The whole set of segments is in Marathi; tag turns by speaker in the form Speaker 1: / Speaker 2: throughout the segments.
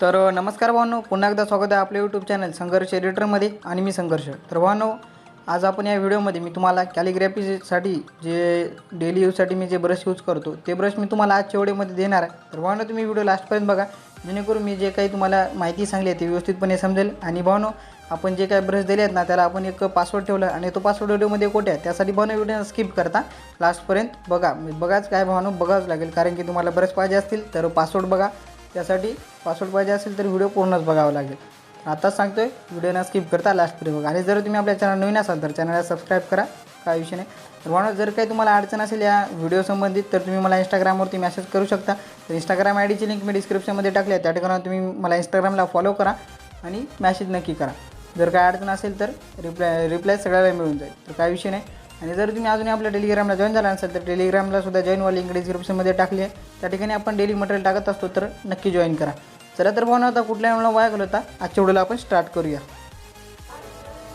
Speaker 1: नमस्कार भावांनो, पुन्हा एकदा स्वागत आहे आपल्या यूट्यूब चॅनल संघर्ष एडिटरमध्ये आणि मी संघर्ष. तर भावांनो, आज आपण या व्हिडिओमध्ये मी तुम्हाला कॅलिग्राफीसाठी जे डेली यूजसाठी मी जे ब्रश यूज करतो ते ब्रश मी तुम्हाला आजच्या व्हिडिओमध्ये देणार आहे. तर भावांनो, तुम्ही व्हिडिओ लास्टपर्यंत बघा, जेणेकरून मी जे काही तुम्हाला माहिती सांगली आहे ती व्यवस्थितपणे समजेल. आणि भावांनो, आपण जे काही ब्रश दिले आहेत ना त्याला आपण एक पासवर्ड ठेवला आणि तो पासवर्ड व्हिडिओमध्ये कोठे आहे त्यासाठी भावांनो व्हिडिओ स्किप करता लास्टपर्यंत बघाच काय भावांनो, बघावंच लागेल, कारण की तुम्हाला ब्रश पाहिजे असतील तर पासवर्ड बघा, त्यासाठी पासवर्ड पाहिजे असेल तर व्हिडिओ पूर्णच बघावा लागेल. आताच सांगतोय, व्हिडिओना स्किप करता लास्टपर्यंत बघा. आणि जर तुम्ही आपल्या चॅनल नवीन असाल तर चॅनलला सबस्क्राईब करा, काय विषय नाही. तर भावांनो, जर काही तुम्हाला अडचण असेल या व्हिडिओ संबंधित तर तुम्ही मला इंस्टाग्रामवरती मेसेज करू शकता. तर इंस्टाग्राम आय डीची लिंक मी डिस्क्रिप्शनमध्ये टाकली आहे, त्या ठिकाणी तुम्ही मला इंस्टाग्रामला फॉलो करा आणि मेसेज नक्की करा. जर काय अडचण असेल तर रिप्लाय सगळ्याला मिळून जाईल, तर काय विषय नाही. आणि जर तुम्ही अजून आपल्या टेलिग्रामला जॉईन झाला असेल तर टेलिग्रामला सुद्धा जॉईन वा लिंक डिस्क्रिप्शनमध्ये टाकली आहे, त्या ठिकाणी आपण डेली मटेरियल टाकत असतो, तर नक्की जॉईन करा. चला तर भावांनो, आता कुठल्या वेळेला वाया घालवता आजच्या व्हिडिओला आपण स्टार्ट करूया.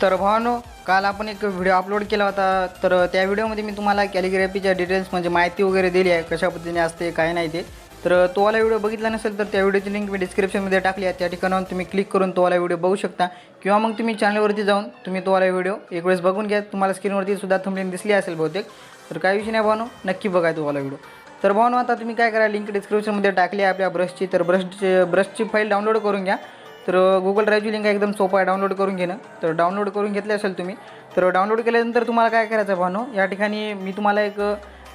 Speaker 1: तर भावांनो, काल आपण एक व्हिडिओ अपलोड केला होता, तर त्या व्हिडिओमध्ये मी तुम्हाला कॅलिग्राफीच्या डिटेल्स म्हणजे माहिती वगैरे दिली आहे, कशा पद्धतीने असते काय नाही ते. तर तो वाला व्हिडिओ बघितला नसेल तर त्या व्हिडिओची लिंक मी डिस्क्रिप्शनमध्ये टाकली आहे, त्या ठिकाणाहून तुम्ही क्लिक करून तो वाला व्हिडिओ बघू शकता. किंवा मग तुम्ही चॅनलवरती जाऊन तुम्ही तो वाला व्हिडिओ एक वेळेस बघून घ्या, तुम्हाला स्क्रीनवरती सुद्धा थंबनेल दिसली असेल बहुतेक. तर काही विषय नाही भावांनो, नक्की बघा तो वाला व्हिडिओ. तर भावांनो, आता तुम्ही काय करा, लिंक डिस्क्रिप्शनमध्ये टाकली आहे आपल्या ब्रशची, तर ब्रशची फाईल डाउनलोड करून घ्या. तर गुगल ड्राईव्हची लिंक एकदम सोपं आहे डाउनलोड करून घेणं. तर डाउनलोड करून घेतले असेल तुम्ही, तर डाउनलोड केल्यानंतर तुम्हाला काय करायचं भावांनो, या ठिकाणी मी तुम्हाला एक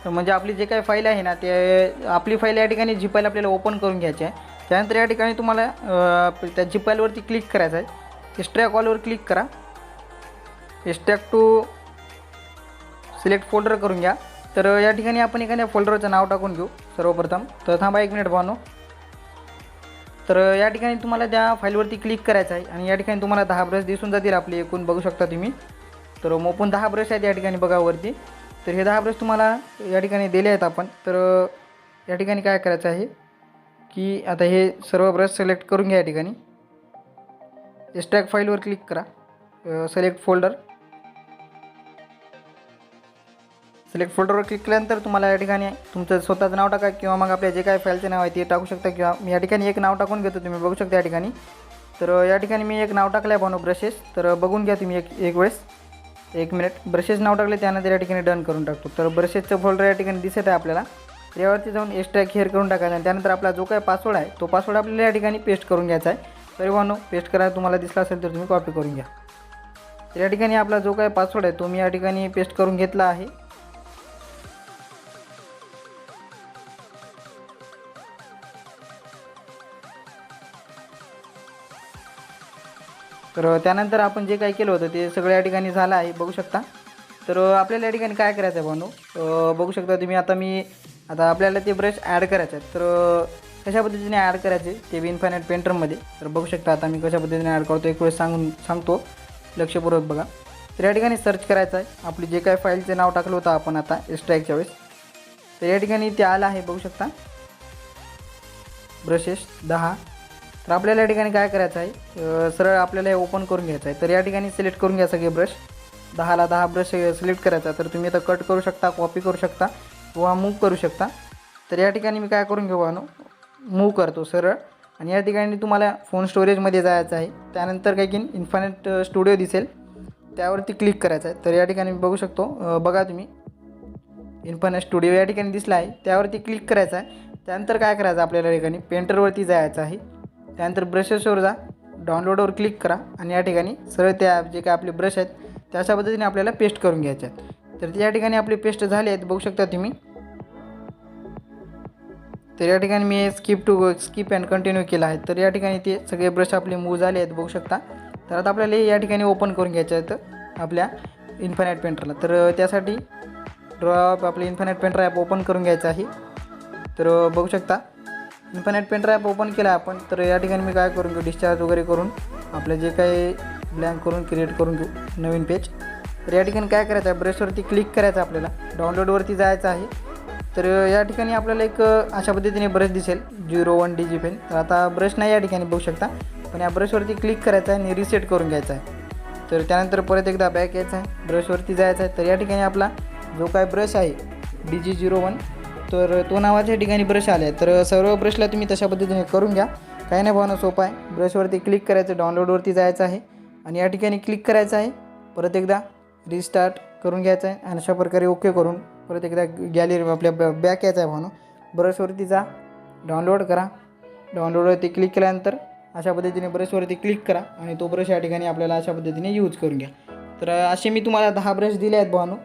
Speaker 1: म्हणजे आपली जे काही फाईल आहे ना ते आपली फाईल या ठिकाणी जी फाईल आपल्याला ओपन करून घ्यायची आहे. त्यानंतर या ठिकाणी तुम्हाला त्या जी फाईलवरती क्लिक करायचं आहे, एक्स्ट्रॅक्ट ऑलवर क्लिक करा, एक्स्ट्रॅक्ट टू सिलेक्ट फोल्डर करून घ्या. तर या ठिकाणी आपण एखाद्या फोल्डरचं नाव टाकून घेऊ सर्वप्रथम. तर थांबा एक मिनिट भावांनो. तर या ठिकाणी तुम्हाला त्या फाईलवरती क्लिक करायचं आहे आणि या ठिकाणी तुम्हाला 10 ब्रश दिसून जातील आपले एकूण, बघू शकता तुम्ही. तर ओपन 10 ब्रश आहेत या ठिकाणी बघा वरती. तर हे 10 ब्रश तुम्हाला या ठिकाणी दिले आहेत आपण. तर या ठिकाणी काय करायचं आहे की आता हे सर्व ब्रश सिलेक्ट करून घ्या. या ठिकाणी एक्स्ट्रॅक्ट फाईलवर क्लिक करा, सिलेक्ट फोल्डर. सिलेक्ट फोल्डरवर क्लिक केल्यानंतर तुम्हाला या ठिकाणी तुमचं स्वतःचं नाव टाका किंवा मग आपल्या जे काही फाईलचे नाव आहे ते टाकू शकता. किंवा मी या ठिकाणी एक नाव टाकून घेतो, तुम्ही बघू शकता या ठिकाणी. तर या ठिकाणी मी एक नाव टाकलं आहे भावांनो, ब्रशेस. तर बघून घ्या तुम्ही एक वेळेस, एक मिनिट. ब्रशेस नाव टाकले, त्यानंतर या ठिकाणी डन करून टाकतो. तर ब्रशेसचं फोल्डर या ठिकाणी दिसत आहे आपल्याला. यावरती जाऊन एक्स्ट्रॅक्ट हेअर करून टाकायचं आणि त्यानंतर आपला जो काही पासवर्ड आहे तो पासवर्ड आपल्याला या ठिकाणी पेस्ट करून घ्यायचा आहे. तर भावांनो, पेस्ट करायला तुम्हाला दिसला असेल तर तुम्ही कॉपी करून घ्या. तर या ठिकाणी आपला जो काही पासवर्ड आहे तो मी या ठिकाणी पेस्ट करून घेतला आहे. तर त्यानंतर आपण जे काही केलं होतं ते सगळं या ठिकाणी झालं आहे, बघू शकता. तर आपल्याला या ठिकाणी काय करायचं आहे भावांनो, बघू शकता तुम्ही. आता आपल्याला ते ब्रश ॲड करायचे आहेत. तर कशा पद्धतीने ॲड करायचे ते इन्फायनाईट पेंटरमध्ये. तर बघू शकता आता मी कशा पद्धतीने ॲड करतो, एक वेळेस सांगतो, लक्षपूर्वक बघा. तर या ठिकाणी सर्च करायचं आहे आपली जे काही फाईलचे नाव टाकलं होतं आपण आता एक्स्ट्रॅक्टच्या वेळेस. तर या ठिकाणी ते आलं आहे, बघू शकता, ब्रशेस 10. तर आपल्याला या ठिकाणी काय करायचं आहे, सरळ आपल्याला हे ओपन करून घ्यायचं आहे. तर या ठिकाणी सिलेक्ट करून घ्या सगळे ब्रश, 10 ब्रश सिलेक्ट करायचा. तर तुम्ही आता कट करू शकता, कॉपी करू शकता किंवा मूव्ह करू शकता. तर या ठिकाणी मी काय करून घेऊ भावांनो, मूव्ह करतो सरळ. आणि या ठिकाणी तुम्हाला फोन स्टोरेजमध्ये जायचं आहे. त्यानंतर काही की इन्फायनाईट स्टुडिओ दिसेल, त्यावरती क्लिक करायचं आहे. तर या ठिकाणी मी बघू शकतो, बघा तुम्ही, इन्फायनाईट स्टुडिओ या ठिकाणी दिसला आहे, त्यावरती क्लिक करायचं आहे. त्यानंतर काय करायचं आपल्याला या ठिकाणी पेंटरवरती जायचं आहे. त्यानंतर ब्रशेसवर जा, डाउनलोडवर क्लिक करा आणि या ठिकाणी सरळ त्या जे काही आपले ब्रश आहेत त्याच्या पद्धतीने आपल्याला पेस्ट करून घ्यायचे आहेत. तर या ठिकाणी आपले पेस्ट झाले आहेत, बघू शकता तुम्ही. तर या ठिकाणी मी स्किप अँड कंटिन्यू केला आहे. तर या ठिकाणी ते सगळे ब्रश आपले मूव्ह झाले आहेत, बघू शकता. तर आता आपल्याला या ठिकाणी ओपन करून घ्यायचे आहेत आपल्या इन्फायनाईट पेंटरला. तर त्यासाठी आपलं इन्फायनाईट पेंटर ॲप ओपन करून घ्यायचं आहे. तर बघू शकता इन्फायनाईट पेंटर ॲप ओपन केला आपण. तर या ठिकाणी मी काय करून घेऊ, डिस्चार्ज वगैरे करून आपलं जे काही ब्लँक करून क्रिएट करून घेऊ नवीन पेज. तर या ठिकाणी काय करायचं आहे, ब्रशवरती क्लिक करायचं, आपल्याला डाउनलोडवरती जायचं आहे. तर या ठिकाणी आपल्याला एक अशा पद्धतीने ब्रश दिसेल 01 DG पेन. तर आता ब्रश नाही या ठिकाणी बघू शकता, पण या ब्रशवरती क्लिक करायचं आहे आणि रिसेट करून घ्यायचं आहे. तर त्यानंतर परत एकदा बॅक यायचं आहे, ब्रशवरती जायचं आहे. तर या ठिकाणी आपला जो काय ब्रश आहे DG01, तर तो नावाच्या ठिकाणी ब्रश आले. तर सर्व ब्रशला तुम्ही तशा पद्धतीने करून घ्या. काही नाही भावना, सोपं आहे. ब्रशवरती क्लिक करायचं, डाउनलोडवरती जायचं आहे आणि या ठिकाणी क्लिक करायचं आहे. परत एकदा रिस्टार्ट करून घ्यायचं आहे आणि अशा प्रकारे ओके करून परत एकदा गॅलरी आपल्या बॅक यायचं आहे भावना. ब्रशवरती जा, डाउनलोड करा. डाउनलोडवरती क्लिक केल्यानंतर अशा पद्धतीने ब्रशवरती क्लिक करा आणि तो ब्रश या ठिकाणी आपल्याला अशा पद्धतीने यूज करून घ्या. तर असे मी तुम्हाला 10 ब्रश दिले आहेत भावनो.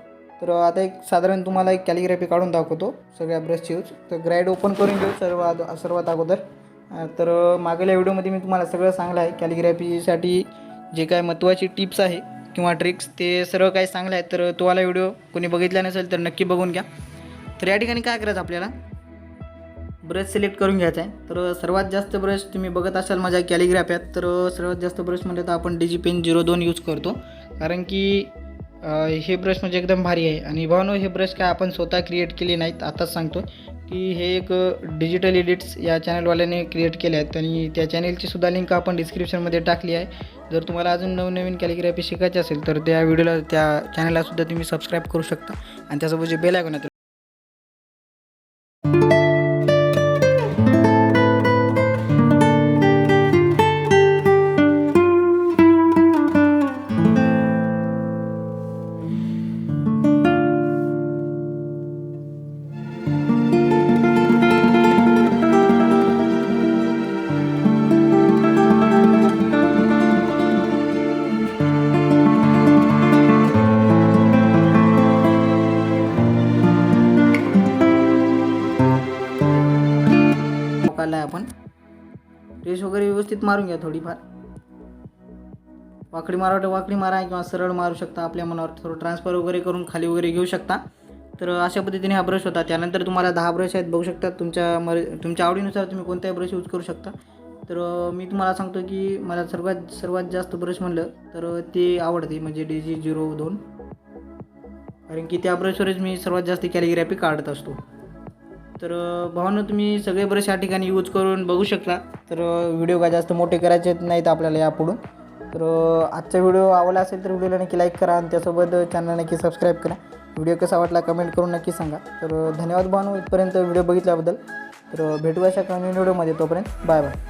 Speaker 1: तर आता एक साधारण तुम्हाला एक कॅलिग्राफी काढून दाखवतो सगळ्या ब्रशची यूज. तर ग्राईड ओपन करून घेऊ सर्वात अगोदर. तर मागील व्हिडिओमध्ये मी तुम्हाला सगळं सांगलं आहे कॅलिग्राफीसाठी जे काय महत्त्वाची टिप्स आहे किंवा ट्रिक्स, ते सर्व काही सांगलं आहे. तर तो वाला व्हिडिओ कोणी बघितला नसेल तर नक्की बघून घ्या. तर या ठिकाणी काय करायचं, आपल्याला ब्रश सिलेक्ट करून घ्यायचा आहे. तर सर्वात जास्त ब्रश तुम्ही बघत असाल माझ्या कॅलिग्राफ्यात, तर सर्वात जास्त ब्रश म्हणजे तर आपण डिजिपेन 02 यूज करतो. कारण की हे ब्रश म्हणजे एकदम भारी आहे. आणि भावनो, हे ब्रश काय आपण स्वतः क्रिएट केले नाहीत, आताच सांगतो की हे एक डिजिटल एडिट्स या चॅनलवाल्याने क्रिएट केले आहेत आणि त्या चॅनलची सुद्धा लिंक आपण डिस्क्रिप्शनमध्ये टाकली आहे. जर तुम्हाला अजून नवनवीन कॅलिग्राफी शिकायची असेल तर त्या व्हिडिओला, त्या चॅनललासुद्धा तुम्ही सबस्क्राईब करू शकता आणि त्यासोबत जे बेल आयकॉन आहे आहे, आपण रेष वगैरे व्यवस्थित मारून घ्या. थोडीफार वाकडी मारा, वाकडी मारा किंवा सरळ मारू शकता, आपल्या मनावर. थोडं ट्रान्सफर वगैरे करून खाली वगैरे घेऊ शकता. तर अशा पद्धतीने हा ब्रश होता. त्यानंतर तुम्हाला 10 ब्रश आहेत, बघू शकता. तुमच्या आवडीनुसार तुम्ही कोणताही ब्रश यूज करू शकता. तर मी तुम्हाला सांगतो की मला सर्वात जास्त ब्रश म्हणलं तर ते आवडते, म्हणजे DG02. कारण की त्या ब्रशवरच मी सर्वात जास्त कॅलिग्राफी काढत असतो. तर भावांनो, तुम्ही सगळे ब्रश या ठिकाणी यूज करून बघू शकता. तर व्हिडिओ काय जास्त मोठे करायचे नाहीत आपल्याला यापुढून. तर आजचा व्हिडिओ आवडला असेल तर व्हिडिओला नक्की लाईक करा आणि त्यासोबत चॅनलला नक्की सबस्क्राईब करा. व्हिडिओ कसा वाटला कमेंट करून नक्की सांगा. तर धन्यवाद भावांनो, इथपर्यंत व्हिडिओ बघितल्याबद्दल. तर भेटू अशा नवीन व्हिडिओमध्ये. तोपर्यंत बाय बाय.